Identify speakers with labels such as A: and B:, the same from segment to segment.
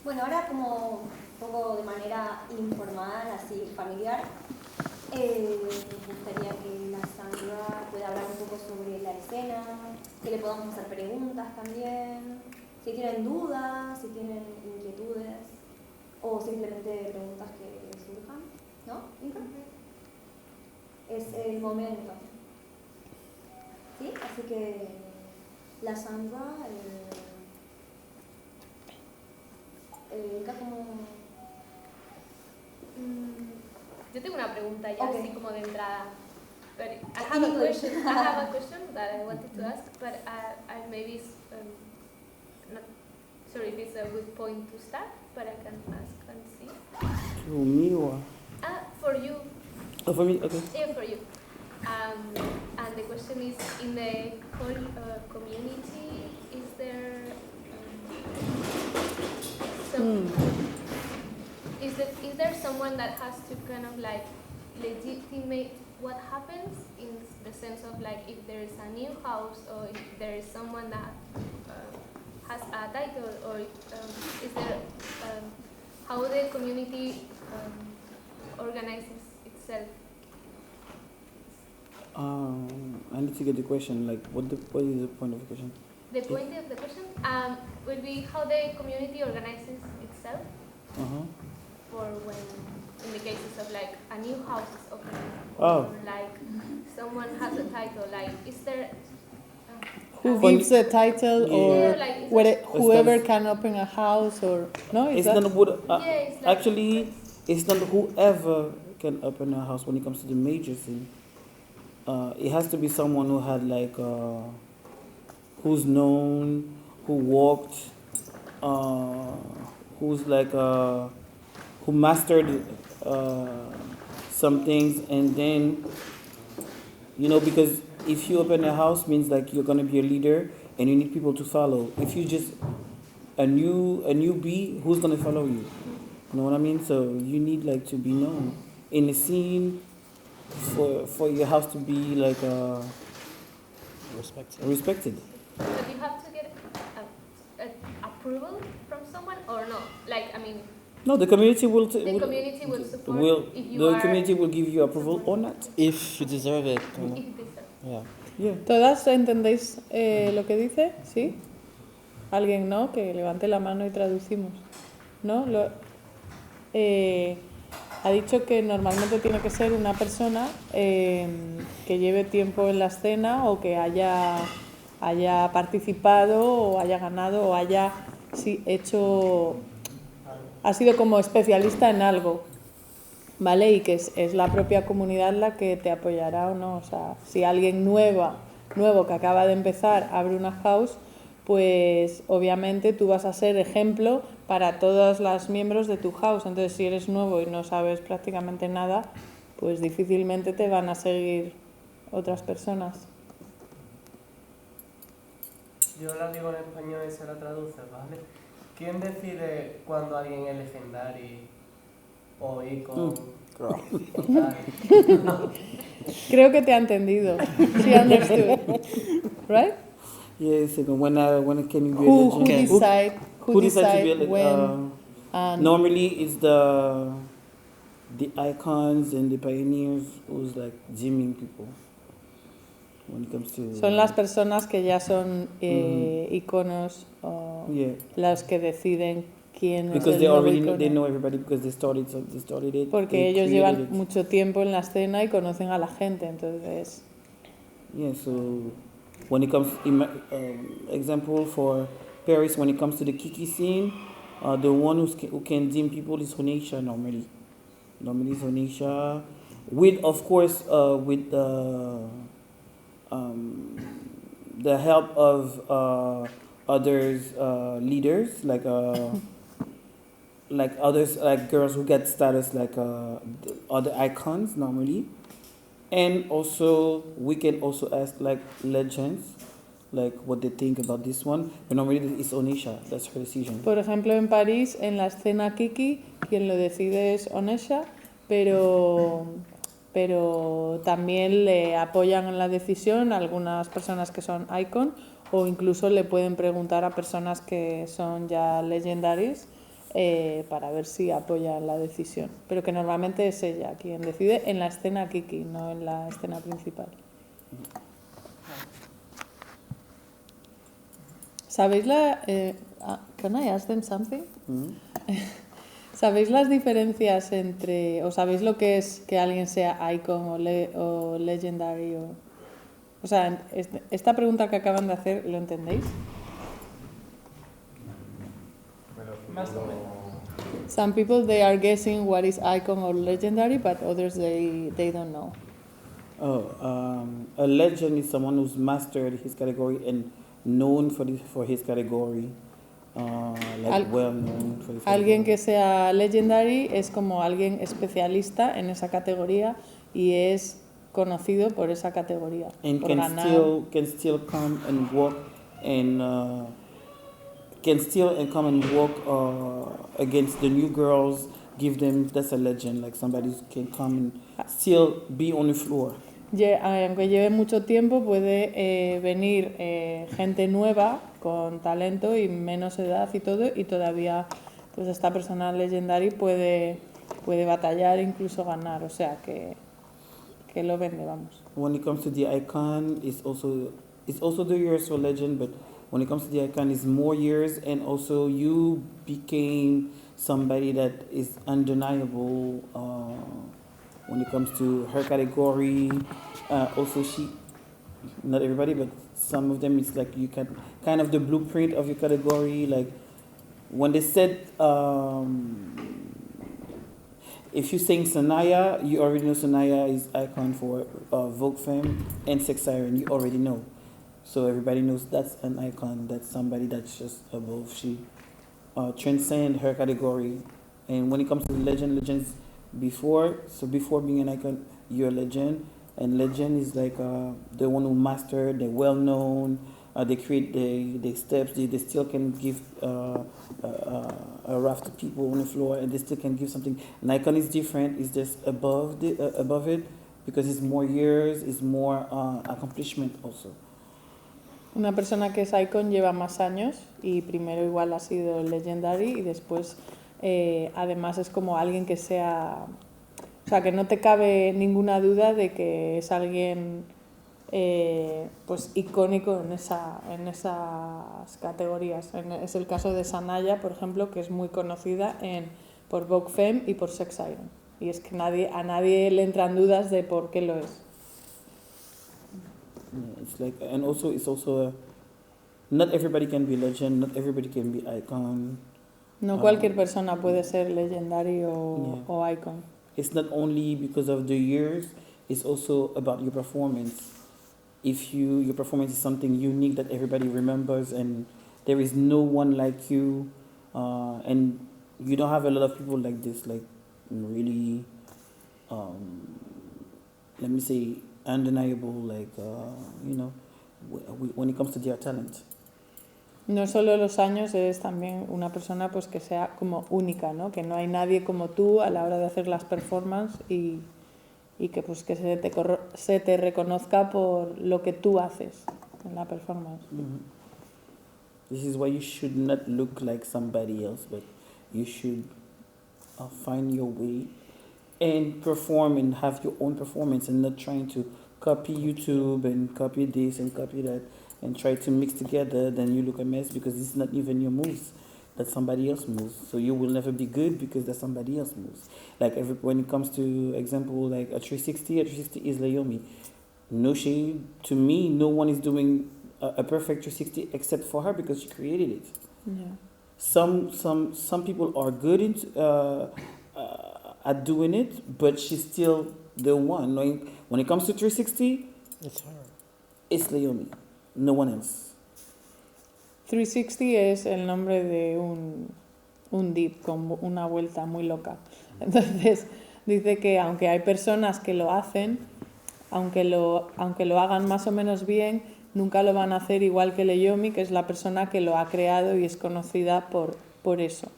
A: Bueno, ahora como un poco de manera informal, así familiar, me gustaría que la Sandra pueda hablar un poco sobre la escena, que le podamos hacer preguntas también, si tienen dudas, si tienen inquietudes o simplemente preguntas que surjan, ¿no? Inca? Es el momento. ¿Sí? Así que la Sandra, Inca como...
B: Yo tengo una pregunta ya así como de entrada. But I have a question that I wanted to ask, but I maybe not sure if it's a good point to start, but I can ask and see.
C: To me or?
B: For you.
C: Oh, for me? Okay.
B: Yeah, for you. And the question is, in the whole community, is there is there someone that has to kind of like legitimate what happens, in the sense of like if there is a new house or if there is someone that has a title, or is there how the community organizes itself?
C: I need to get the question. Like, what is the point of the question?
B: The point of the question will be how the community organizes itself. For when, in the cases of like a new house is opening, or like someone has a title, like is there
D: who gives the title, or
B: like
D: whoever can open a house, or no?
C: It's not what actually it's not whoever can open a house when it comes to the major thing. It has to be someone who had like who's known, who walked, who's like who mastered some things, and then because if you open a house means like you're gonna be a leader and you need people to follow. If you just a newbie, who's gonna follow you? You know what I mean? So you need like to be known in the scene for your house to be like respected.
B: But you have to get approval from someone, or no? Like, I mean.
C: No, the community will.
B: The community will support.
C: The community will give you approval or not.
E: If you deserve it.
B: If you deserve.
C: Yeah.
D: ¿Todas entendéis lo que dice? ¿Sí? ¿Alguien no? Que levante la mano y traducimos. ¿No? Ha dicho que normalmente tiene que ser una persona que lleve tiempo en la escena, o que haya participado o haya ganado o haya ha sido como especialista en algo, ¿vale? Y que es la propia comunidad la que te apoyará o no. O sea, si alguien nuevo que acaba de empezar abre una house, pues obviamente tú vas a ser ejemplo para todos los miembros de tu house. Entonces, si eres nuevo y no sabes prácticamente nada, pues difícilmente te van a seguir otras personas.
F: Yo la digo en español y se la traduce, ¿vale? ¿Quién decide cuando alguien es legendario o icon?
D: Creo que te ha entendido. She understood. Right?
C: Yes, when it can be
D: who decide
C: to be a
D: when
C: normally it's the icons and the pioneers who's like gymming people. When it comes to
D: son las personas que ya son iconos, las que deciden quién es el nuevo icono.
C: They know everybody because they started it.
D: Porque ellos llevan mucho tiempo en la escena y conocen a la gente, entonces.
C: Yeah, so when it comes, example for Paris, when it comes to the Kiki scene, the one who can dim people is Honeisha normally. Normally is Honeisha, with of course with the help of others leaders like others, like girls who get status like other icons normally, and also we can also ask like legends like what they think about this one, but normally it's Onisha, that's her decision.
D: Por ejemplo, en París, en la escena Kiki, quien lo decide es Onisha, pero también le apoyan en la decisión algunas personas que son icon, o incluso le pueden preguntar a personas que son ya legendaries para ver si apoya la decisión. Pero que normalmente es ella quien decide en la escena Kiki, no en la escena principal. ¿Sabéis can I ask them something? ¿Sabéis las diferencias entre, o sabéis lo que es que alguien sea icon o legendary? O sea, esta pregunta que acaban de hacer, ¿lo entendéis?
F: Más o menos.
D: Some people, they are guessing what is icon or legendary, but others, they don't know.
C: A legend is someone who's mastered his category and known for his category. Well known for his
D: Alguien
C: category.
D: que sea legendary es como alguien especialista en esa categoría y es conocido por esa categoría.
C: And
D: por
C: can
D: ganar.
C: still come and walk and against the new girls. Give them, that's a legend. Like somebody can come and still be on the floor.
D: Aunque lleve mucho tiempo, puede venir gente nueva con talento y menos edad y todo, y todavía pues esta persona legendary puede batallar e incluso ganar, o sea que lo vende, vamos.
C: When it comes to the icon, it's also the years for legend, but when it comes to the icon, it's more years, and also you became somebody that is undeniable. When it comes to her category, also not everybody, but some of them, it's like you can kind of the blueprint of your category. Like when they said, if you sing Sanaya, you already know Sanaya is icon for Vogue Femme and Sex Siren. You already know, so everybody knows that's an icon. That's somebody that's just above. She transcend her category. And when it comes to legends. Before being an icon, you're a legend, and legend is like the one who mastered, they're well known, they create the steps, they still can give a raft to people on the floor, and they still can give something. An icon is different, it's just above it, because it's more years, it's more accomplishment also.
D: Una persona que es icon lleva más años y primero igual ha sido legendary y después además es como alguien que sea, o sea, que no te cabe ninguna duda de que es alguien pues icónico en esas categorías. Es el caso de Sanaya, por ejemplo, que es muy conocida por Vogue Femme y por Sex Siren. Y es que a nadie le entran dudas de por qué lo es.
C: Yeah, it's like, and also it's also not everybody can be legend, not everybody can be icon.
D: No cualquier persona puede ser legendary o icon.
C: It's not only because of the years, it's also about your performance. If your performance is something unique that everybody remembers and there is no one like you, and you don't have a lot of people like this, like really, let me say, undeniable, like, when it comes to their talent.
D: No solo los años, eres también una persona pues que sea como única, ¿no? Que no hay nadie como tú a la hora de hacer las performances y que pues que se te reconozca por lo que tú haces en la performance.
C: Mm-hmm. This is why you should not look like somebody else, but you should find your way and perform and have your own performance and not trying to copy YouTube and copy this and copy that and try to mix together. Then you look a mess because it's not even your moves. That's somebody else's moves. So you will never be good because that's somebody else's moves. Like when it comes to example like a 360 is Layomi. No shade to me, no one is doing a perfect 360 except for her because she created it.
D: Yeah.
C: Some people are good at doing it, but she's still the one. When it comes to 360,
E: it's her.
C: It's Layomi, no one else.
D: 360 es el nombre de un dip con una vuelta muy loca. Entonces dice que aunque hay personas que lo hacen, aunque lo hagan más o menos bien, nunca lo van a hacer igual que Layomi, que es la persona que lo ha creado y es conocida por eso.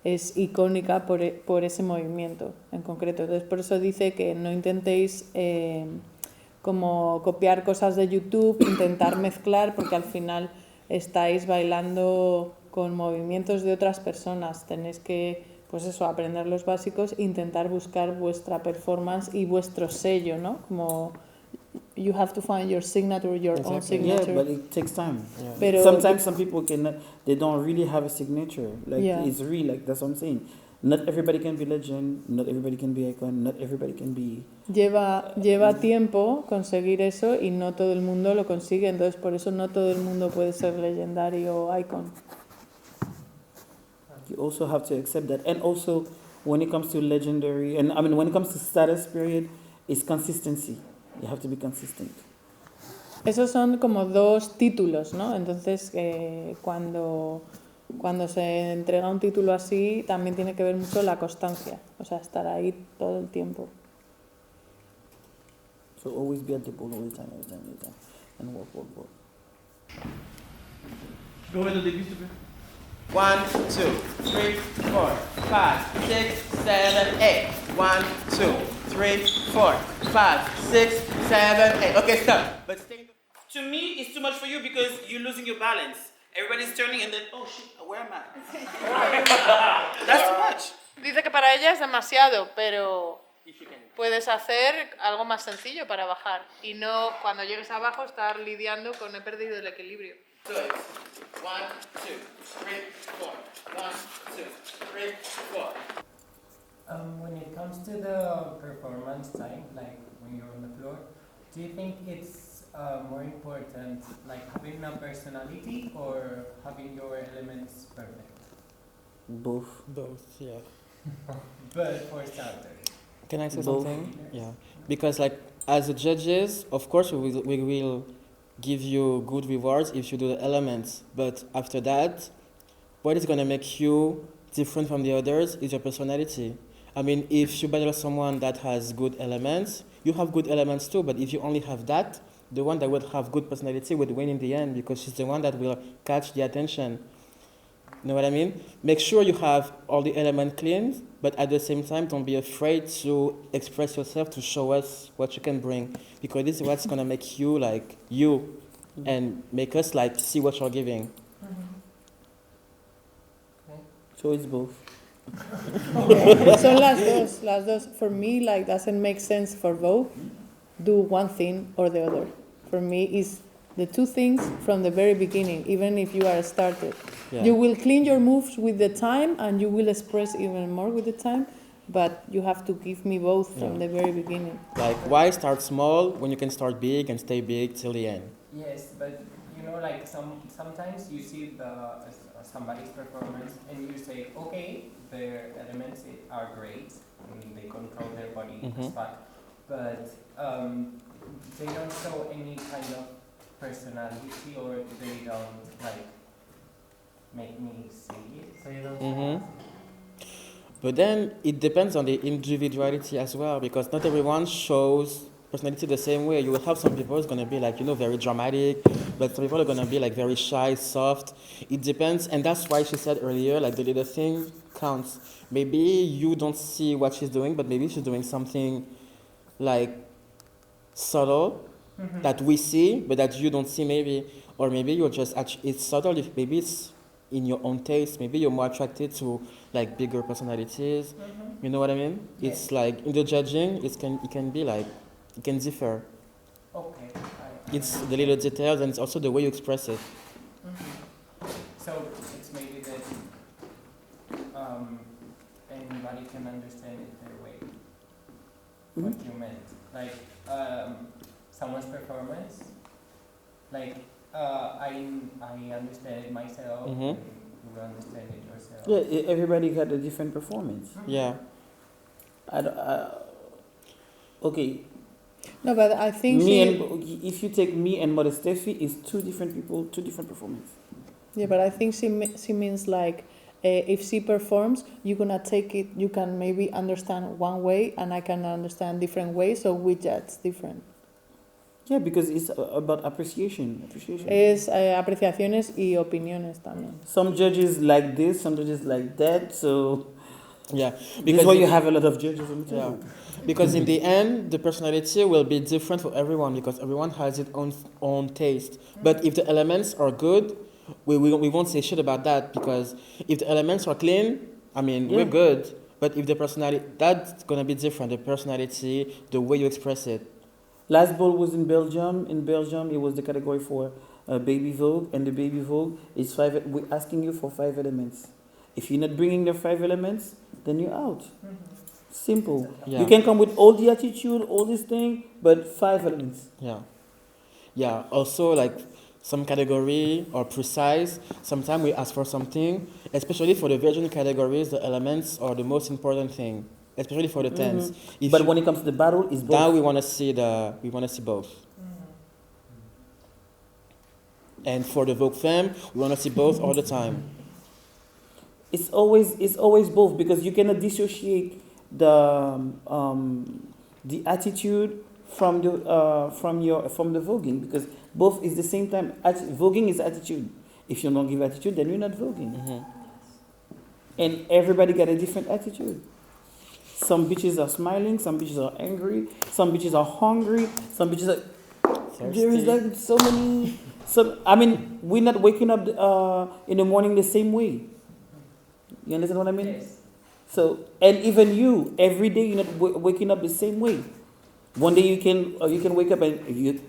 D: Es icónica por ese movimiento en concreto. Entonces por eso dice que no intentéis como copiar cosas de YouTube, intentar mezclar, porque al final estáis bailando con movimientos de otras personas. Tenéis que, pues eso, aprender los básicos, intentar buscar vuestra performance y vuestro sello, ¿no? Como you have to find your signature, your own
E: Exactly.
C: Yeah,
D: signature.
C: but it takes time.
E: Yeah.
D: Pero
C: Sometimes some people cannot, they don't really have a signature. Like,
D: Yeah.
C: it's real, like, that's what I'm saying. Not everybody can be legend, not everybody can be icon, not everybody can be...
D: lleva tiempo conseguir eso y no todo el mundo lo consigue, entonces por eso no todo el mundo puede ser legendario o icon.
C: You also have to accept that. And also, when it comes to legendary, and I mean, when it comes to status period, it's consistency. You have to be consistent.
D: Esos son como dos títulos, ¿no? Entonces, cuando se entrega un título así, también tiene que ver mucho la constancia, o sea, estar ahí todo el tiempo.
C: So always be at the ball all the time, and work.
G: Go ahead au début, s'il te plaît.
H: 1, 2, 3, 4, 5, 6, 7, 8. 1, 2, 3, 4, 5, 6, 7, 8. Okay, stop. But stay.
C: To me, it's too much for you because you're losing your balance. Everybody's turning and then, oh shit, where am I? That's too much.
D: Dice que para ella es demasiado, pero puedes hacer algo más sencillo para bajar y no cuando llegues abajo estar lidiando con he perdido el equilibrio.
H: So it's 1, 2, 3, 4. 1, 2, 3, 4.
F: When it comes to the performance time, like when you're on the floor, do you think it's more important, like having a personality or having your elements perfect?
C: Both.
E: Both, yeah.
F: But for starters.
E: Can I say
C: Both.
E: something? Yeah. Because like as the judges, of course we will give you good rewards if you do the elements. But after that, what is gonna make you different from the others is your personality. I mean, if you battle someone that has good elements, you have good elements too. But if you only have that, the one that would have good personality would win in the end because she's the one that will catch the attention. You know what I mean? Make sure you have all the elements clean, but at the same time, don't be afraid to express yourself, to show us what you can bring, because this is what's gonna make you like you, and make us like see what you're giving.
C: So it's both.
D: Son las dos. For me, like, doesn't make sense for both. Do one thing or the other. For me, is the two things from the very beginning, even if you are a starter.
E: Yeah.
D: You will clean your moves with the time and you will express even more with the time, but you have to give me both from the very beginning.
E: Like, why start small when you can start big and stay big till the end?
F: Yes, but you know, like sometimes you see somebody's performance and you say, okay, their elements are great and they control their body as fuck, but they don't show any kind of personality or they don't like make me see it. So you don't.
E: But then it depends on the individuality as well, because not everyone shows personality the same way. You will have some people who's gonna be like, very dramatic, but some people are gonna be like very shy, soft. It depends, and that's why she said earlier, like the little thing counts. Maybe you don't see what she's doing, but maybe she's doing something like subtle that we see, but that you don't see maybe, or maybe you're just it's subtle. Maybe it's in your own taste. Maybe you're more attracted to like bigger personalities. You know what I mean?
F: Yeah.
E: It's like in the judging, it can be like it can differ.
F: Okay.
E: It's the little details and it's also the way you express it.
F: So it's maybe that anybody can understand it their way. What you meant, like someone's performance, like I understand it myself. And you will understand it yourself.
C: Yeah, everybody got a different performance.
E: Yeah.
C: Okay.
D: No, but I think
C: if you take me and Mother Steffi, it's two different people, two different performances.
D: yeah, but I think she means like if she performs, you're gonna take it. You can maybe understand one way, and I can understand different ways. So we judge different.
C: Yeah, because it's about appreciation.
D: Es apreciaciones y opiniones también.
C: Some judges like this, some judges like that. So
E: Yeah.
C: because why you have a lot of judges on the
E: Yeah.
C: table.
E: Because in the end, the personality will be different for everyone because everyone has its own taste. But if the elements are good, we won't say shit about that, because if the elements are clean, I mean, we're good. But if the personality, that's gonna be different. The personality, the way you express it.
C: Last ball was in Belgium. In Belgium, it was the category for baby Vogue, and the baby Vogue is five. We're asking you for 5 elements. If you're not bringing the 5 elements, then you're out. Simple.
E: Yeah.
C: You can come with all the attitude, all this thing, but 5 elements.
E: Yeah. Yeah. Also, like some category or precise. Sometimes we ask for something, especially for the virgin categories. The elements are the most important thing, especially for the tens. If
C: But
E: you-
C: when it comes to the battle, it's both.
E: now we want to see both. And for the Vogue Femme, we want to see both all the time.
C: It's always both, because you cannot dissociate the attitude from the voguing, because both is the same time. Voguing is attitude. If you don't give attitude, then you're not voguing. And everybody got a different attitude. Some bitches are smiling, some bitches are angry, some bitches are hungry, some bitches are. There is like so many. So I mean, we're not waking up in the morning the same way. You understand what I mean?
F: Yes.
C: So, and even you, every day you're not waking up the same way. One day you can wake up and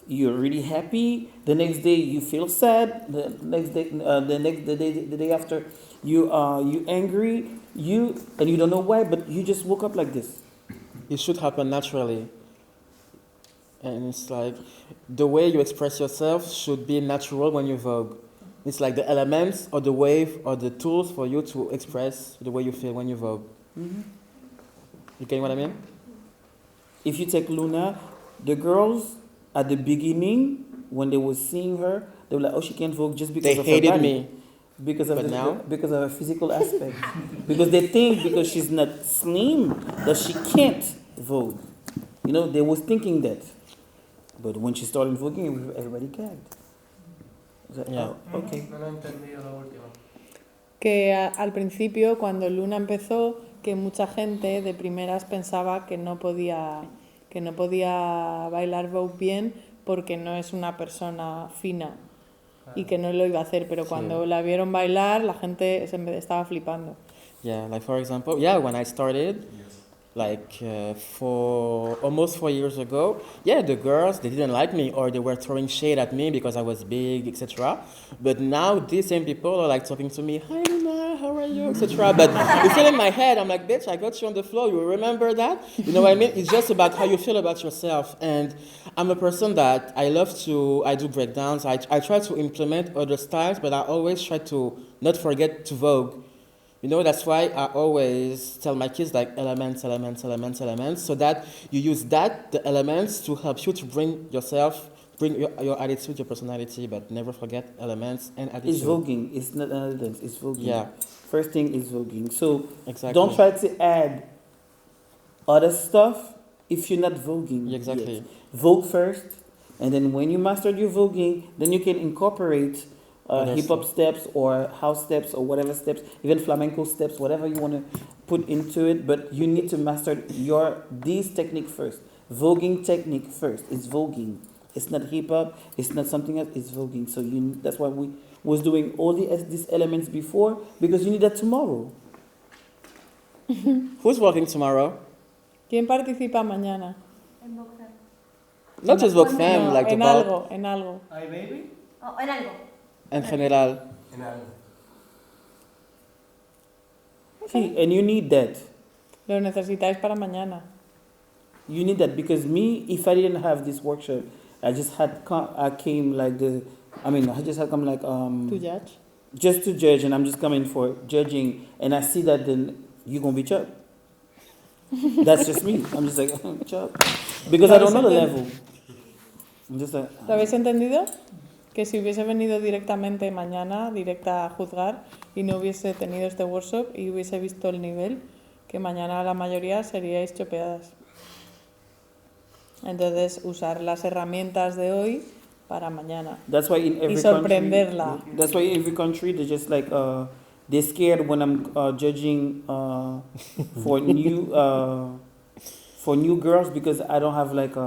C: you're really happy. The next day you feel sad. The day after you angry. And you don't know why, but you just woke up like this.
E: It should happen naturally. And it's like the way you express yourself should be natural when you Vogue. It's like the elements or the wave or the tools for you to express the way you feel when you Vogue. You get what I mean?
C: If you take Luna, the girls at the beginning, when they were seeing her, they were like, "Oh, she can't Vogue just because
E: They
C: of her
E: hated
C: body."
E: me.
C: Because of
E: But now?
C: because of her physical aspect. Because they think because she's not slim that she can't Vogue. You know, they was thinking that. But when she started voguing, everybody gagged. I was like,
E: Yeah.
C: oh, okay.
F: No lo he entendido lo último.
D: Que al principio, cuando Luna empezó, que mucha gente de primeras pensaba que no podía bailar Vogue bien porque no es una persona fina y que no lo iba a hacer, pero cuando la vieron bailar, la gente estaba flipando.
E: Yeah, like for example, when I started, like for almost 4 years ago, the girls, they didn't like me, or they were throwing shade at me because I was big, etc. But now these same people are like talking to me, "Hi Luna, how are you?" etc. But it's still in my head. I'm like, "Bitch, I got you on the floor. You remember that?" You know what I mean? It's just about how you feel about yourself. And I'm a person that I do breakdowns. I try to implement other styles, but I always try to not forget to Vogue. You know, that's why I always tell my kids like elements, so that you use the elements to help you to bring your attitude, your personality, but never forget elements and attitude.
C: It's voguing. It's not another dance. It's voguing.
E: Yeah.
C: First thing is voguing. So
E: Exactly.
C: don't try to add other stuff if you're not voguing.
E: Exactly.
C: Yet. Vogue first, and then when you mastered your voguing, then you can incorporate hip hop steps or house steps or whatever steps, even flamenco steps, whatever you want to put into it. But you need to master this technique first. Voguing technique first. It's voguing. It's not hip hop. It's not something else. It's voguing. So that's why we was doing all these elements before, because you need that tomorrow.
E: Who's working tomorrow?
D: ¿Quién participa mañana?
A: En boxer.
E: Not just Vogue Femme,
D: No,
E: like
D: en
E: about
D: algo.
F: ¿Ay, baby?
A: Oh, en algo.
E: en general.
F: En algo.
C: See, and you need that.
D: Lo necesitáis para mañana.
C: You need that, because me, if I didn't have this workshop, I just had come like
D: To judge.
C: just to judge, and I'm just coming for judging, and I see that, then you're gonna be chub. That's just me. I'm just like chub, because I don't know the level. I'm just like.
D: ¿Lo habéis entendido? Que si hubiese venido directamente mañana, directa a juzgar, y no hubiese tenido este workshop y hubiese visto el nivel, que mañana la mayoría seríais chopeadas. Entonces, usar las herramientas de hoy para mañana.
C: That's why in every
D: Y sorprenderla.
C: country, that's why in every country they're just like they're scared when I'm judging for new girls, because I don't have like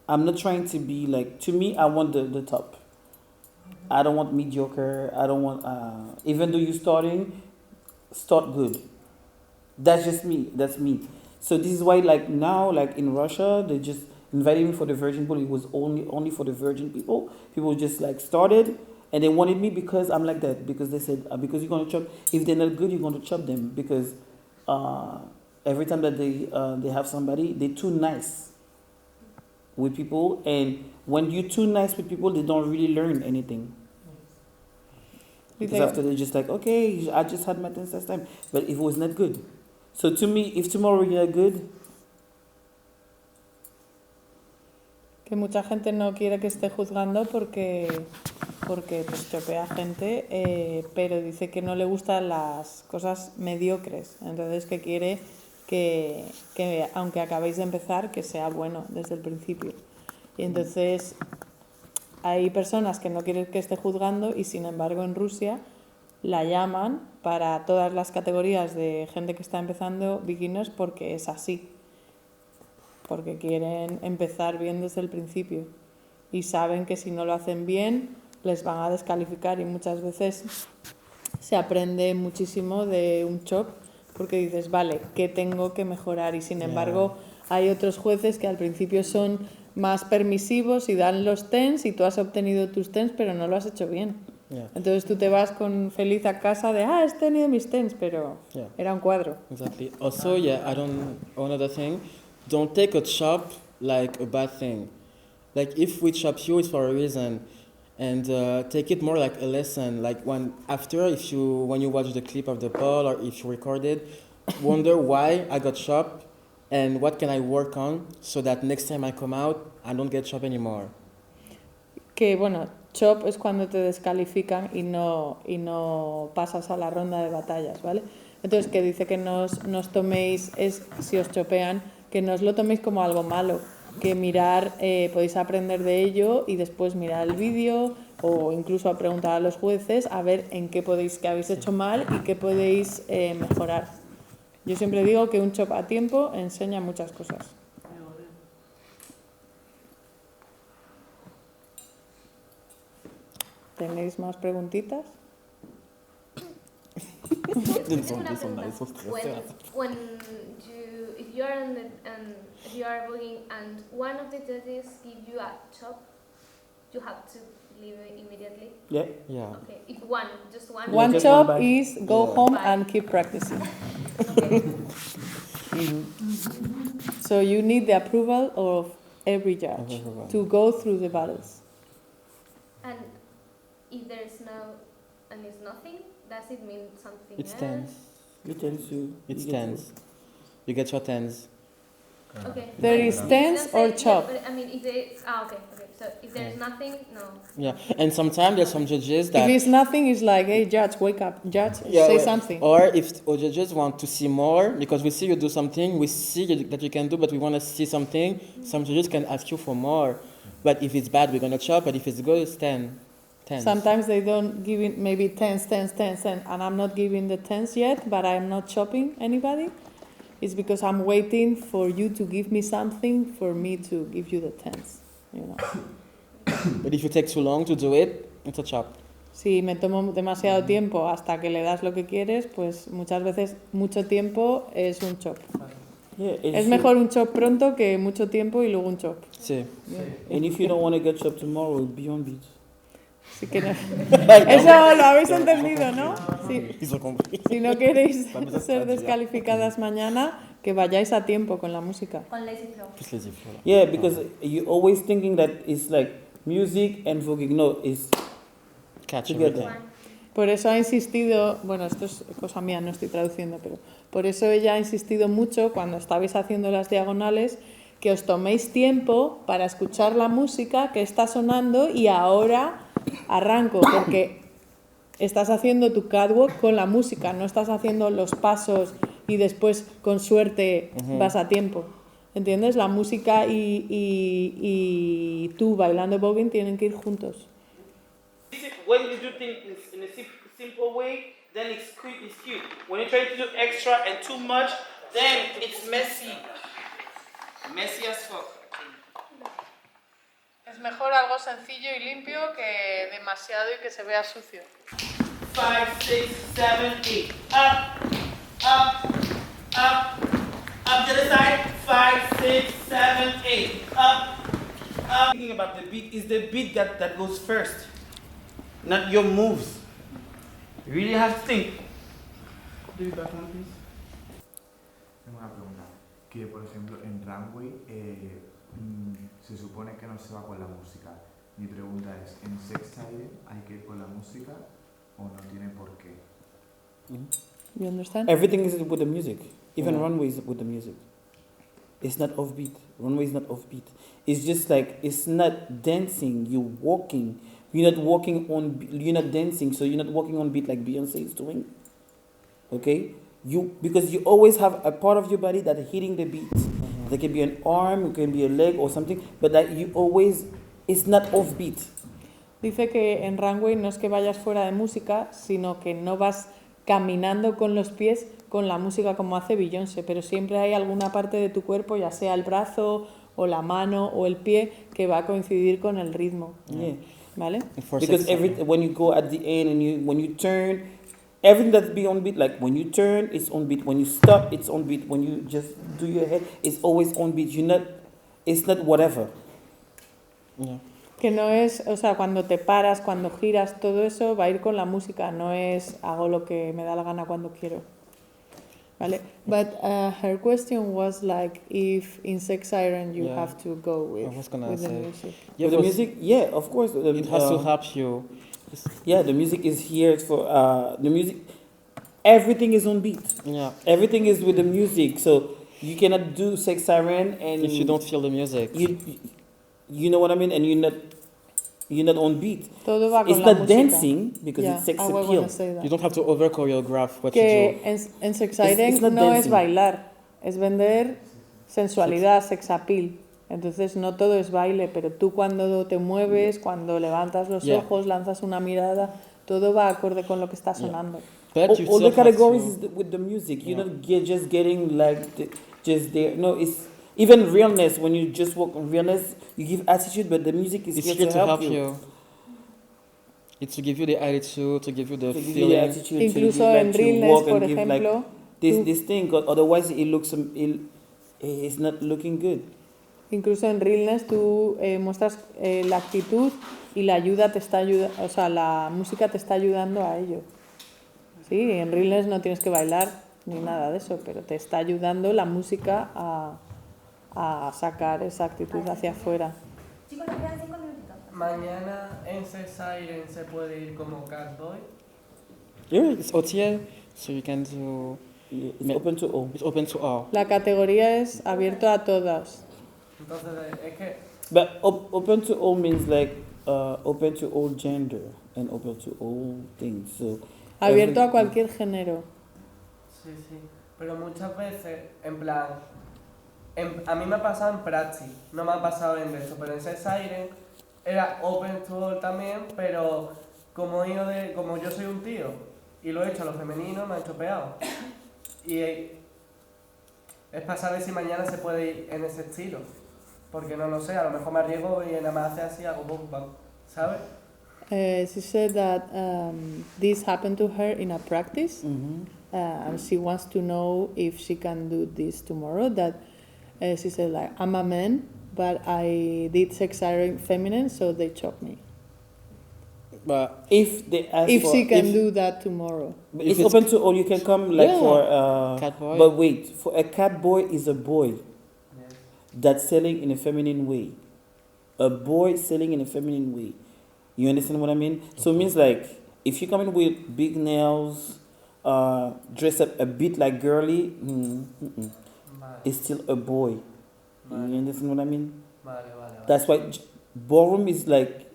C: I'm not trying to be like, to me I want the top. I don't want mediocre. I don't want, even though you're starting, start good. That's just me. That's me. So this is why, like now, like in Russia, they just invited me for the virgin people. It was only for the virgin people. People just like started, and they wanted me because I'm like that. Because they said because you're gonna chop. If they're not good, you're gonna chop them. Because every time that they have somebody, they're too nice with people, and when you're too nice with people, they don't really learn anything. Because after they're just like, okay, I just had my 10 last time, but it was not good. So to me, if tomorrow you're good,
D: Que mucha gente no quiere que esté juzgando porque pues chopea gente, pero dice que no le gustan las cosas mediocres. Entonces que quiere que aunque acabéis de empezar, que sea bueno desde el principio. Y entonces hay personas que no quieren que esté juzgando y sin embargo en Rusia la llaman para todas las categorías de gente que está empezando beginners porque es así. Porque quieren empezar bien desde el principio y saben que si no lo hacen bien les van a descalificar y muchas veces se aprende muchísimo de un chop porque dices, vale, ¿qué tengo que mejorar? Y sin embargo hay otros jueces que al principio son más permisivos y dan los tens y tú has obtenido tus tens pero no lo has hecho bien. Entonces tú te vas con feliz a casa de, he tenido mis tens, pero era un cuadro.
E: Exactly. Also, another thing, don't take a chop like a bad thing. Like if we chop you, it's for a reason, and take it more like a lesson. Like when you watch the clip of the poll or if you record it, wonder why I got chopped and what can I work on so that next time I come out, I don't get chopped anymore.
D: Que bueno, chop es cuando te descalifican y no pasas a la ronda de batallas, ¿vale? Entonces que dice que no os toméis, si os chopean, que no os lo toméis como algo malo, que mirar, podéis aprender de ello y después mirar el vídeo o incluso preguntar a los jueces a ver en qué habéis hecho mal y qué podéis mejorar. Yo siempre digo que un chop a tiempo enseña muchas cosas. ¿Tenéis más preguntitas?
B: If you are voting and one of the judges give you a chop, you have to leave it immediately.
E: Yeah.
B: Okay. If just one.
D: One chop is go home and keep practicing.
B: Okay.
D: So you need the approval of every judge to go through the battles.
B: And if there's nothing, does it mean something
E: It's
B: else?
E: tens. It's tens. You get your tens.
B: Okay.
D: There is tens or chop.
B: Yeah, but I mean, if they okay. So if there's nothing, no.
E: Yeah, and sometimes there's some judges that.
D: If it's nothing, it's like, hey, judge, wake up, judge, say something.
E: Or if judges want to see more, because we see you do something, we see that you can do, but we want to see something. Some judges can ask you for more, but if it's bad, we're gonna chop. But if it's good, it's 10.
D: Sometimes they don't give it maybe tens, and I'm not giving the tens yet, but I'm not chopping anybody. It's because I'm waiting for you to give me something for me to give you the tens, you know.
E: But if you take too long to do it, it's a chop.
D: Si me tomo demasiado tiempo hasta que le das lo que quieres, pues muchas veces mucho tiempo es un chop. Es mejor un chop pronto que mucho tiempo y luego un chop.
E: Sí.
C: And if you don't want to get chopped tomorrow, be on beat.
D: Sí que no. Eso lo habéis entendido, ¿no? Si no queréis ser descalificadas mañana, que vayáis a tiempo con la música.
A: Con Lazy Flow.
C: Yeah, because you're always thinking that it's like music and voguing. No, it's together.
D: Por eso ha insistido, bueno, esto es cosa mía, no estoy traduciendo, pero por eso ella ha insistido mucho cuando estabais haciendo las diagonales que os toméis tiempo para escuchar la música que está sonando y ahora arranco, porque estás haciendo tu catwalk con la música, no estás haciendo los pasos y después con suerte vas a tiempo. ¿Entiendes? La música y tú bailando voguing tienen que ir juntos.
C: When you do things in a simple way, then it's cute. When you try to do extra and too much, then it's messy. Messy as fuck.
D: mejor algo sencillo y limpio que demasiado y que se vea sucio.
H: 5, 6, 7, 8. Up, up, up, up to the side. 5, 6, 7, 8. Up, up. Thinking about the beat is the beat that goes first, not your moves. You really have to think. Do it back one, please.
I: Tengo una pregunta. Que por ejemplo en Runway se supone que no se va con la música. Mi pregunta es, ¿en Sex Siren hay que ir con la música o no tiene por qué?
D: You understand?
C: Everything is with the music. Even
I: Yeah.
C: runway is with the music. It's not offbeat. Runway is not offbeat. It's just like, it's not dancing. You're walking. You're not walking on. You're not dancing. So you're not walking on beat like Beyonce is doing. Okay. Because you always have a part of your body that is hitting the beat. There can be an arm, it can be a leg or something, but that you always, it's not offbeat.
D: Dice que en Runway no es que vayas fuera de música, sino que no vas caminando con los pies con la música como hace Beyoncé, pero siempre hay alguna parte de tu cuerpo, ya sea el brazo o la mano o el pie, que va a coincidir con el ritmo.
C: Yeah.
D: ¿Vale?
C: Because when you go at the end and when you turn, everything that's be on beat, like when you turn, it's on beat. When you stop, it's on beat. When you just do your head, it's always on beat. It's not whatever.
E: Yeah.
D: Que no es, o sea, cuando te paras, cuando giras, todo eso va a ir con la música, no es hago lo que me da la gana cuando quiero. ¿Vale? But her question was like if in Sex Siren you
E: Yeah.
D: have to go with,
E: I was gonna
D: with the
E: say.
D: music.
E: Yeah,
C: With the
E: but
C: music, yeah, of course.
E: it has to help you.
C: Yeah, the music is here for the music. Everything is on beat.
E: Yeah.
C: Everything is with the music. So you cannot do Sex Siren and
E: If you don't feel the music.
C: You know what I mean, and you're not on beat.
D: Todo va con
C: It's
D: la
C: not
D: música.
C: dancing because
D: Yeah,
C: it's sex
D: I was
C: appeal.
D: gonna say that.
E: You don't have to over choreograph what
D: Que
E: you
D: en Sex Siren
C: It's not
D: no es
C: dancing.
D: bailar, es vender sensualidad, sex appeal. Entonces no todo es baile, pero tú cuando te mueves, cuando levantas los
E: Yeah.
D: ojos, lanzas una mirada, todo va acorde con lo que está sonando.
E: do. But you
C: All
E: still
C: the categories
E: have
C: is
E: to,
C: with the music.
E: Yeah.
C: You're not just getting like just there. No, it's even realness. When you just walk on realness, you give attitude, but the music is
E: it's
C: here
E: here
C: to help you.
E: It's to give you the attitude, to give you the
C: To give you the
E: feeling.
C: attitude, to
D: Incluso
C: give, like,
D: en
C: to
D: realness,
C: walk
D: por
C: and give, like,
D: ejemplo,
C: this thing. 'Cause otherwise, it's not looking good.
D: incluso en realness tú muestras la actitud y la ayuda te está ayudando, o sea, la música te está ayudando a ello. Sí, en realness no tienes que bailar ni nada de eso, pero te está ayudando la música a sacar esa actitud hacia afuera.
A: Chicos, nos quedan 5 minutitos.
F: Mañana en Sex Siren se puede ir como catboy.
C: Yeah,
E: It's OTA, so you can do.
C: it's open to all.
E: It's open to all.
D: La categoría es abierto a todas.
F: Entonces es que
C: But open to all means like open to all gender and open to all things. So
D: Abierto a
C: every-
D: cualquier género.
F: sí, sí. Pero muchas veces, en plan, a mí me ha pasado en praxis, no me ha pasado en esto, pero en Sex Siren era open to all también, pero como yo soy un tío y lo he hecho a lo femenino, me ha hecho peado. Y es para saber si mañana se puede ir en ese estilo, porque no lo sé, a lo mejor me arriesgo y nada más hace así, hago bum, bum, ¿sabes?
D: She said that this happened to her in a practice.
C: Mhm.
D: And she wants to know if she can do this tomorrow. That she said, like, I'm a man, but I did Sex Siren feminine, so they chopped me.
E: But
C: If they ask
D: If
C: for,
D: she can do that tomorrow.
C: but
E: if
C: it's
E: it's-
C: open to all. You can come like
E: Yeah.
C: for
E: Cat boy.
C: But wait, for a cat boy is a boy
F: Yeah.
C: that's selling in a feminine way. A boy selling in a feminine way. You understand what I mean? So it means like if you come in with big nails, dress up a bit like girly,
F: Vale,
C: it's still a boy. You
F: vale,
C: understand what I mean?
F: vale, vale.
C: That's why ballroom is like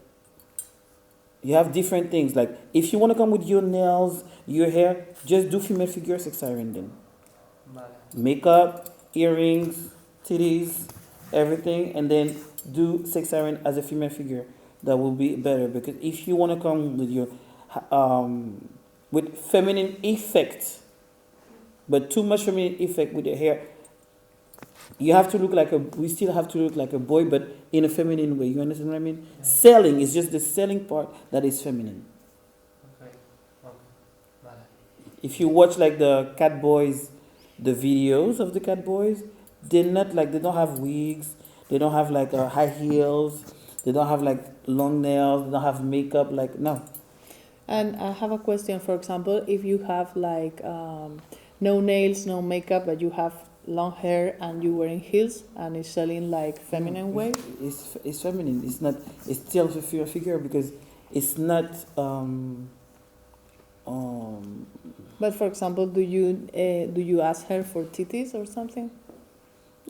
C: you have different things. Like if you want to come with your nails, your hair, just do female figure Sex Siren then.
F: Vale.
C: Makeup, earrings, titties, everything, and then do Sex Siren as a female figure. That will be better because if you want to come with your with feminine effect, but too much feminine effect with your hair, you have to look like we still have to look like a boy, but in a feminine way. You understand what I mean? Selling is just the selling part that is feminine.
F: Okay. Okay. Vale.
C: If you watch like the cat boys, the videos of the cat boys, they're not like, they don't have wigs, they don't have like high heels, they don't have like long nails, they don't have makeup, like, no.
D: And I have a question. For example, if you have like no nails, no makeup, but you have long hair and you wearing heels and it's selling like feminine way.
C: It's feminine. It's not. It's still a figure because it's not.
D: But for example, do you ask her for titties or something?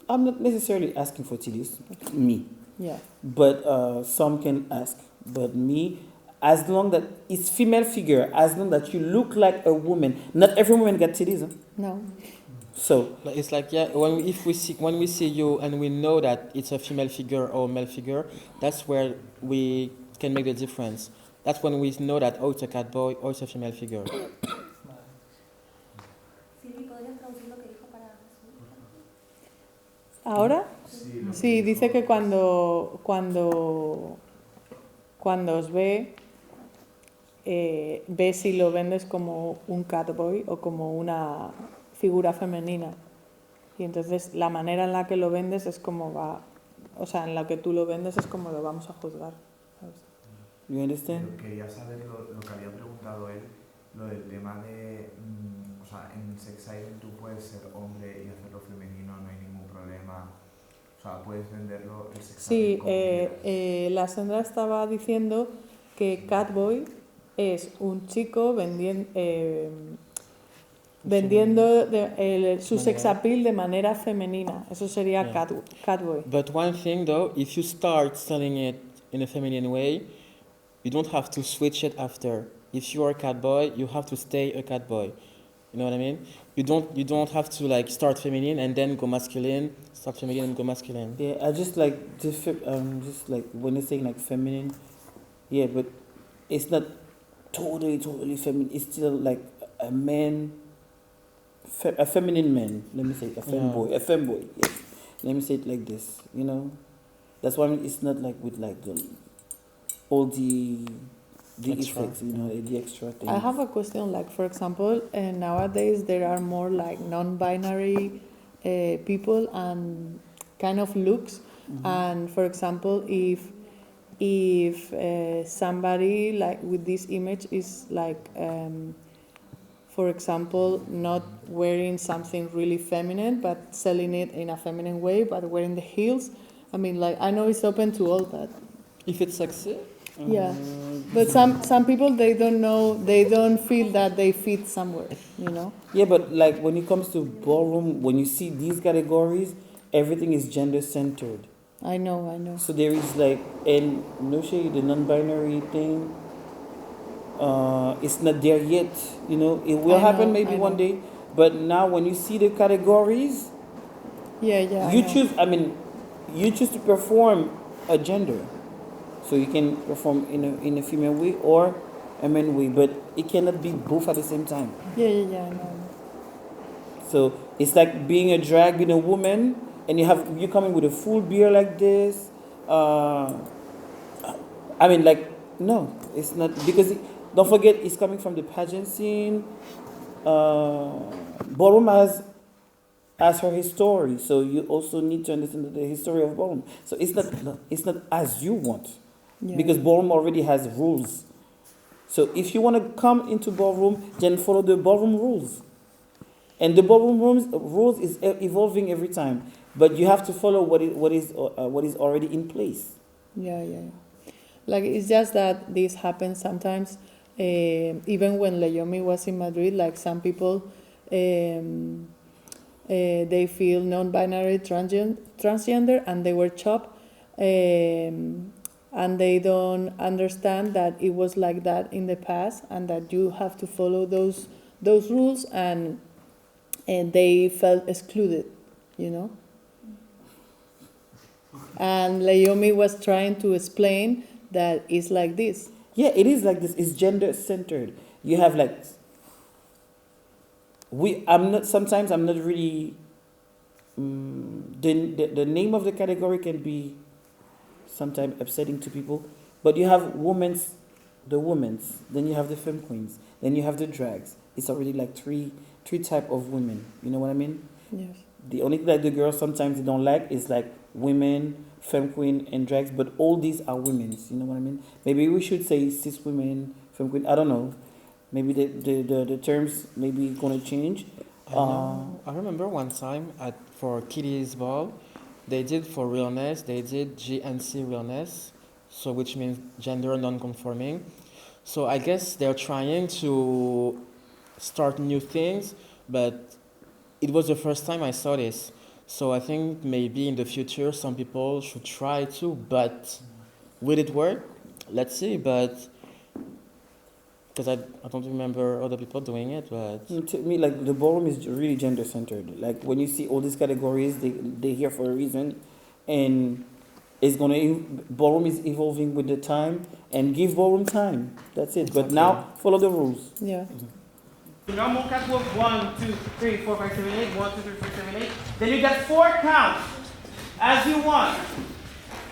C: I'm not necessarily asking for titties. Me.
D: Yeah.
C: But some can ask. But me, as long that it's female figure, as long that you look like a woman. Not every woman got titties. Huh?
D: No.
C: So
E: Like, it's like, yeah, when we see you and we know that it's a female figure or male figure, that's where we can make the difference. That's when we know that, oh, it's a cat boy or it's a female figure.
F: Vale.
A: Silvi, ¿podrías traducir lo que dijo para Jesús?
D: ¿Ahora?
I: Sí, lo
D: Sí,
I: que
D: dice
I: dijo-
D: que cuando os ve, ve si lo vendes como un catboy o como una figura femenina. Y entonces la manera en la que lo vendes es como va, o sea, en la que tú lo vendes es como lo vamos a juzgar. ¿Sabes?
C: you understand?
I: Pero quería saber lo que había preguntado él, lo del tema de, o sea, en Sex Siren tú puedes ser hombre y hacerlo femenino, no hay ningún problema. O sea, puedes venderlo el sex
D: Sí,
I: como quieras.
D: Lasseindra estaba diciendo que catboy es un chico vendiendo su sex appeal de manera femenina. Eso sería
E: Yeah.
D: catboy.
E: But one thing though, if you start selling it in a feminine way, you don't have to switch it after. If you are a cat boy, you have to stay a cat boy. You know what I mean? You don't have to like start feminine and then go masculine, start feminine and go masculine.
C: Yeah, I just like just like when you're saying like feminine, yeah, but it's not totally feminine. It's still like a man, a feminine man. Let me say a femboy, a femboy. Yes, let me say it like this. You know, that's why it's not like with like all the
E: Extra.
C: effects. You know, the extra things.
D: I have a question, like for example, nowadays there are more like non-binary people and kind of looks. And for example, if somebody like with this image is like, for example, not wearing something really feminine but selling it in a feminine way, but wearing the heels. I mean, like I know it's open to all that.
E: If it's sexy,
D: Yeah, but some people they don't know, they don't feel that they fit somewhere, you know.
C: Yeah, but like when it comes to ballroom, when you see these categories, everything is gender centered.
D: I know.
C: So there is like, and no shade, the non-binary thing, it's not there yet. You know, it will
D: I
C: happen
D: know,
C: maybe
D: I
C: one
D: know.
C: day. But now when you see the categories,
D: Yeah.
C: you choose. I mean, you choose to perform a gender, so you can perform in a female way or a man way, but it cannot be both at the same time.
D: Yeah, I know.
C: So it's like being a drag, being a woman, and you coming with a full beard like this. I mean, like, no, it's not, because don't forget it's coming from the pageant scene. Ballroom has her history, so you also need to understand the history of ballroom. So it's not as you want,
D: Yeah.
C: because ballroom already has rules. So if you want to come into ballroom, then follow the ballroom rules. And the ballroom rules is evolving every time, but you have to follow what is already in place.
D: Yeah. Like it's just that this happens sometimes. Even when Leiomi was in Madrid, like some people, they feel non-binary, transgender, and they were chopped, and they don't understand that it was like that in the past, and that you have to follow those rules, and they felt excluded, you know. And Leiomi was trying to explain that it's like this.
C: Yeah, it is like this. It's gender centered. You have like sometimes I'm not really the name of the category can be sometimes upsetting to people, but you have the women's, then you have the femme queens, then you have the drags. It's already like three type of women. You know what I mean?
D: Yes.
C: The only thing that the girls sometimes they don't like is like women, femme queen, and drags, but all these are women's. You know what I mean? Maybe we should say cis women, femme queen. I don't know. Maybe the terms maybe gonna change.
E: I remember one time for Kitty's ball, they did for realness, they did GNC realness, so which means gender non-conforming. So I guess they're trying to start new things, but it was the first time I saw this. So I think maybe in the future some people should try to, but will it work? Let's see, but because I don't remember other people doing it, but
C: To me, like the ballroom is really gender centered. Like when you see all these categories, they here for a reason, and it's ballroom is evolving with the time, and give ballroom time. That's it. But
E: Exactly.
C: now follow the rules.
D: Yeah.
H: Normal catwalk 1, 2, 3, 4, 5, 7, 8. 1, 2, 3, 4, 7, 8. Then you get 4 counts as you want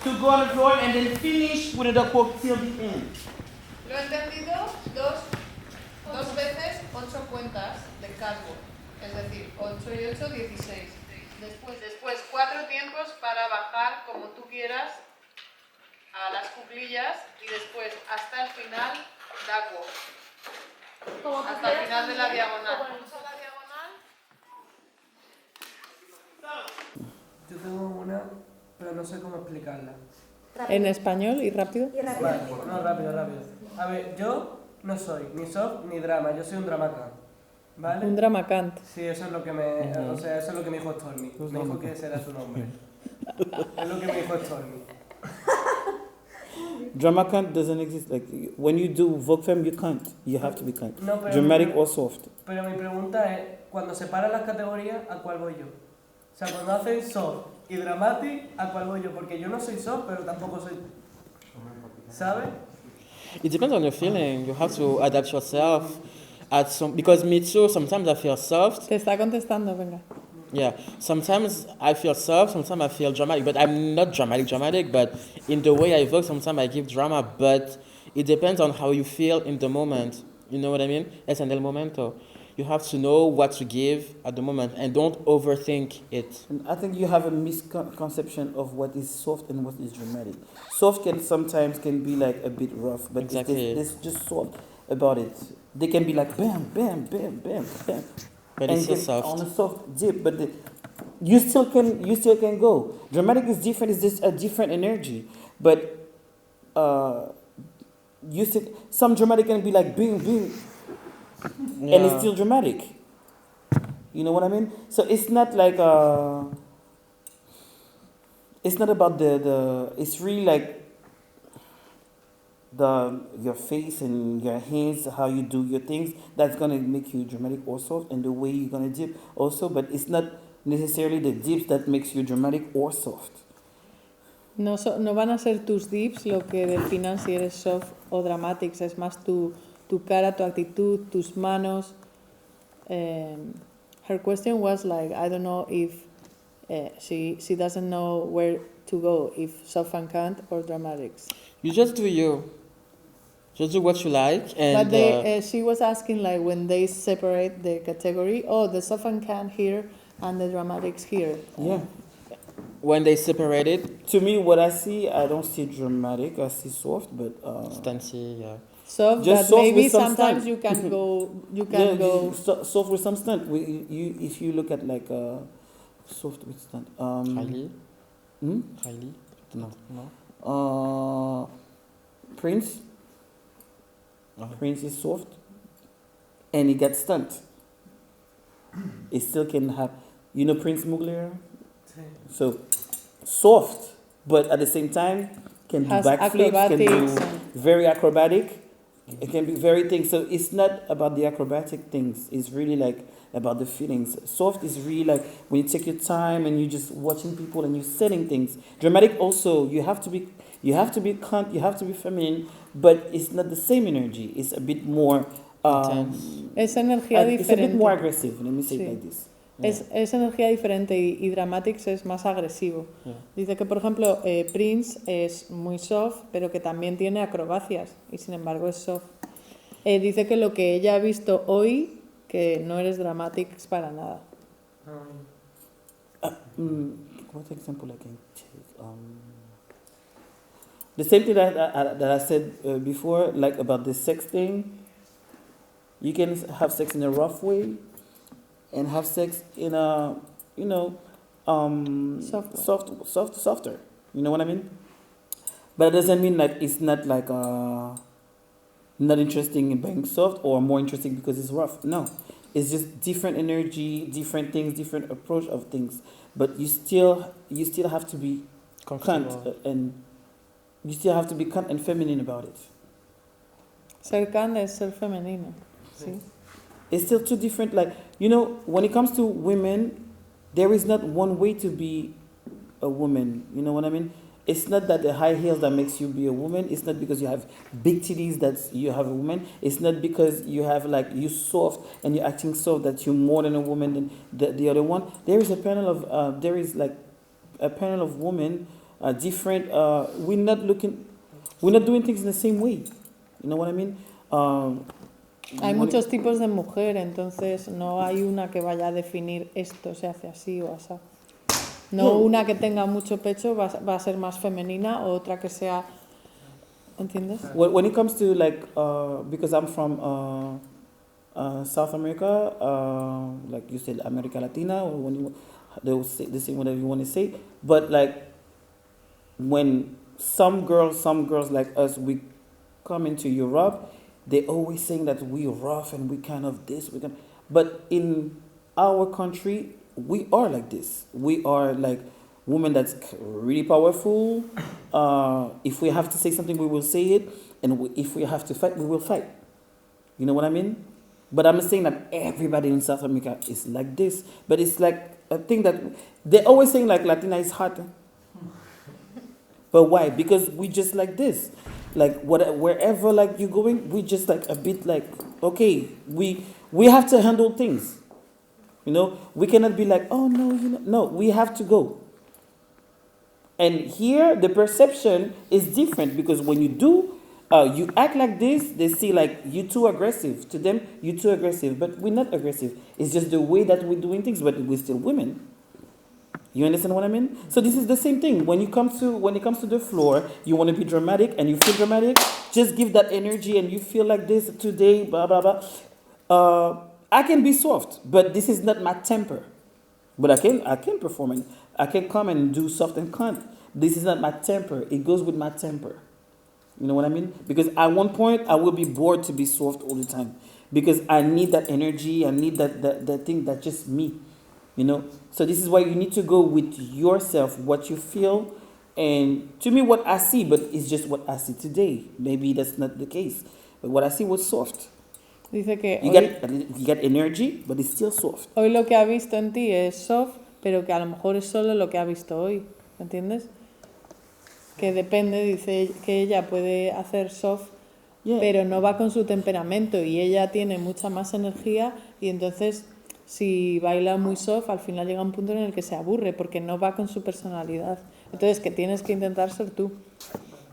H: to go on the floor and then finish with a duck walk till the end.
J: Lo he entendido dos veces 8 cuentas de catwalk, es decir, 8 y 8, 16. Después 4 tiempos para bajar como tú quieras a las cuclillas y después hasta el final duck walk. Hasta el final de la diagonal.
K: Yo tengo una, pero no sé cómo explicarla.
D: En español y rápido.
K: Vale, no, rápido. A ver, yo no soy ni soft ni drama, yo soy un dramacán. ¿Vale?
D: Un dramacant.
K: Sí, eso es lo que o sea, eso es lo que me dijo Stormy. Me dijo que ese era su nombre. Es lo que me dijo Stormy.
C: Drama can't doesn't exist. Like when you do Vogue Femme, you can't. You have to be can't.
K: No, pero
C: Dramatic or soft.
K: Pero mi pregunta es, cuando separan las categorías, ¿a cuál voy yo? O sea, cuando hacen soft y dramatic, ¿a cuál voy yo? Porque yo no soy soft, pero tampoco soy... ¿Sabes?
E: it depends on your feeling. You have to adapt yourself at some, because me too, sometimes I feel soft.
D: Te está contestando, venga.
E: Yeah, sometimes I feel soft, sometimes I feel dramatic, but I'm not dramatic, but in the way I work, sometimes I give drama, but it depends on how you feel in the moment. You know what I mean? Es en el momento. You have to know what to give at the moment and don't overthink it.
C: And I think you have a misconception of what is soft and what is dramatic. Soft sometimes can be like a bit rough, but
E: Exactly.
C: there's just soft about it. They can be like bam, bam, bam, bam, bam.
E: But
C: and
E: it's still
C: can,
E: soft.
C: on a soft dip, but you still can go. Dramatic is different. It's just a different energy. But some dramatic can be like bing, bing, and it's still dramatic. You know what I mean? So it's not like it's not about the. It's really like your face and your hands, how you do your things, that's gonna make you dramatic or soft, and the way you're gonna dip also, but it's not necessarily the dips that makes you dramatic or soft.
D: No, no van a ser tus dips lo que definan si eres soft o dramatics, es más tu cara, tu actitud, tus manos. Her question was like, I don't know if she doesn't know where to go, if soft and can't or dramatics.
E: You just do you. Just do what you like. And
D: But she was asking like when they separate the category, the soft and can't here and the dramatics here.
C: Yeah.
E: When they separate it,
C: To me, what I see, I don't see dramatic. I see soft, but
E: Stancy, yeah.
D: Soft,
C: Just
D: but
C: soft
D: maybe
C: with some
D: sometimes
C: stunt.
D: you can go. You can go.
C: soft with some stunt. If you look at like soft with stunt.
E: Kylie?
C: Hmm?
E: Kylie?
C: No. Prince.
E: Uh-huh.
C: Prince is soft, and he gets stunt. He still can have, Prince Mugler. So soft, but at the same time can do
D: Has
C: backflips, can do
D: acrobatics.
C: very acrobatic. It can be very things. So it's not about the acrobatic things. It's really like about the feelings. Soft is really like when you take your time and you're just watching people and you're setting things. Dramatic also, you have to be calm, you have to be feminine, but it's not the same energy. It's a bit more
D: Es energía
C: it's a bit
D: diferente.
C: more aggressive. Let me say it
D: Sí.
C: like this.
D: Es energía diferente y Dramatics es más agresivo. Dice que, por ejemplo, Prince es muy soft, pero que también tiene acrobacias y sin embargo es soft. Dice que lo que ella ha visto hoy, que no eres Dramatics para nada.
C: What example I can take? The same thing that I said before, like about the sex thing. You can have sex in a rough way, and have sex in a, softer. You know what I mean? But it doesn't mean like it's not like not interesting in being soft or more interesting because it's rough. No, it's just different energy, different things, different approach of things. But you still have to be cunt and you still have to be cunt and feminine about it.
D: Ser cunt es ser femenino. Sí.
C: It's still two different, like, when it comes to women, there is not one way to be a woman. You know what I mean? It's not that the high heels that makes you be a woman. It's not because you have big titties that you have a woman. It's not because you have, like, you soft and you're acting soft that you're more than a woman than the other one. There is a panel of women, different. We're not doing things in the same way. You know what I mean?
D: Hay muchos tipos de mujer, entonces no hay una que vaya a definir esto se hace así o así. No, una que tenga mucho pecho va a ser más femenina o otra que sea, ¿entiendes?
C: When it comes to, like, because I'm from South America, like you said, America Latina, or they say whatever you want to say, but like when some girls like us, we come into Europe, they always saying that we're rough and we kind of this, but in our country, we are like this. We are like women that's really powerful. If we have to say something, we will say it. And if we have to fight, we will fight. You know what I mean? But I'm not saying that everybody in South America is like this. But it's like a thing that they're always saying like Latina is hot. But why? Because we just like this. Like wherever like you're going, we just like a bit like, okay, we have to handle things. We cannot be like, oh no, no, we have to go. And here the perception is different because when you do, you act like this, they see like you're too aggressive. To them, you're too aggressive, but we're not aggressive. It's just the way that we're doing things, but we're still women. You understand what I mean? So this is the same thing. When it comes to the floor, you want to be dramatic and you feel dramatic, just give that energy and you feel like this today, blah, blah, blah. I can be soft, but this is not my temper. But I can perform and I can come and do soft and cunt. This is not my temper. It goes with my temper. You know what I mean? Because at one point, I will be bored to be soft all the time. Because I need that energy. I need that thing that's just me. So this is why you need to go with yourself, what you feel. And to me, what I see, but it's just what I see today. Maybe that's not the case. But what I see was soft.
D: Dice que
C: you get energy, but it's still soft.
D: Hoy lo que ha visto en ti es soft, pero que a lo mejor es solo lo que ha visto hoy, ¿entiendes? Que depende, dice que ella puede hacer soft, pero no va con su temperamento y ella tiene mucha más energía y entonces si baila muy soft al final llega un punto en el que se aburre porque no va con su personalidad. Entonces que tienes que intentar ser tú.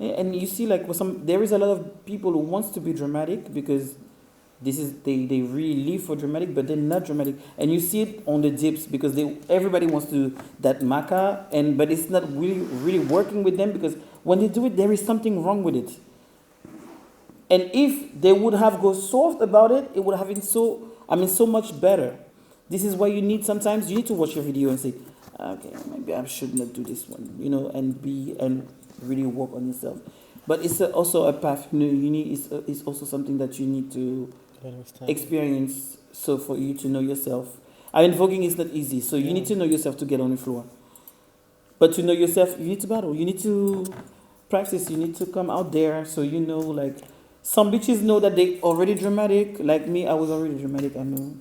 C: Yeah, and you see like there is a lot of people who wants to be dramatic because they really live for dramatic, but they're not dramatic. And you see it on the dips because everybody wants to do that maca, but it's not really working with them because when they do it, there is something wrong with it. And if they would have go soft about it, it would have been so much better. This is why sometimes you need to watch your video and say, okay, maybe I should not do this one, and really work on yourself. But it's also a path. It's also something that you need to experience. So for you to know yourself, voguing is not easy. So you need to know yourself to get on the floor. But to know yourself, you need to battle. You need to practice. You need to come out there. So like some bitches know that they already dramatic. Like me, I was already dramatic. I know.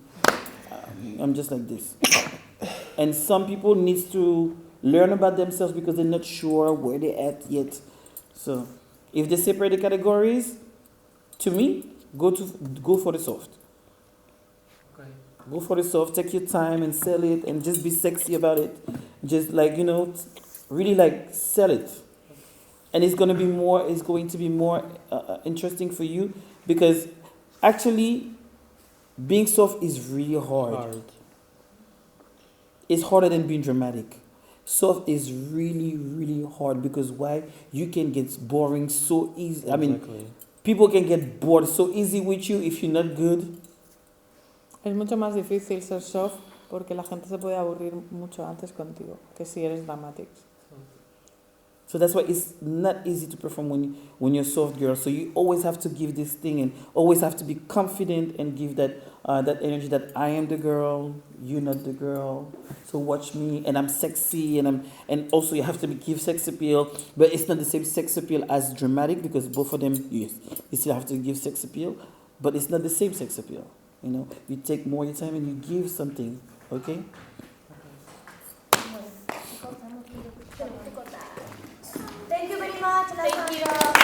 C: I'm just like this. And some people need to learn about themselves because they're not sure where they're at yet. So if they separate the categories, to me, go for the soft.
K: Okay.
C: Go for the soft, take your time and sell it and just be sexy about it. Just like, really like sell it. And it's going to be more interesting for you because actually being soft is really hard. It's harder than being dramatic. Soft is really, really hard because why? You can get boring so easy. I mean, people can get bored so easy with you if you're not good.
D: Es mucho más difícil ser soft porque la gente se puede aburrir mucho antes contigo que si eres dramatic.
C: So that's why it's not easy to perform when you're soft girl. So you always have to give this thing and always have to be confident and give that energy that I am the girl, you're not the girl. So watch me and I'm sexy and also you have to give sex appeal, but it's not the same sex appeal as dramatic because both of them you still have to give sex appeal, but it's not the same sex appeal. You take more your time and you give something, okay?
A: Thank you very much, Lasseindra.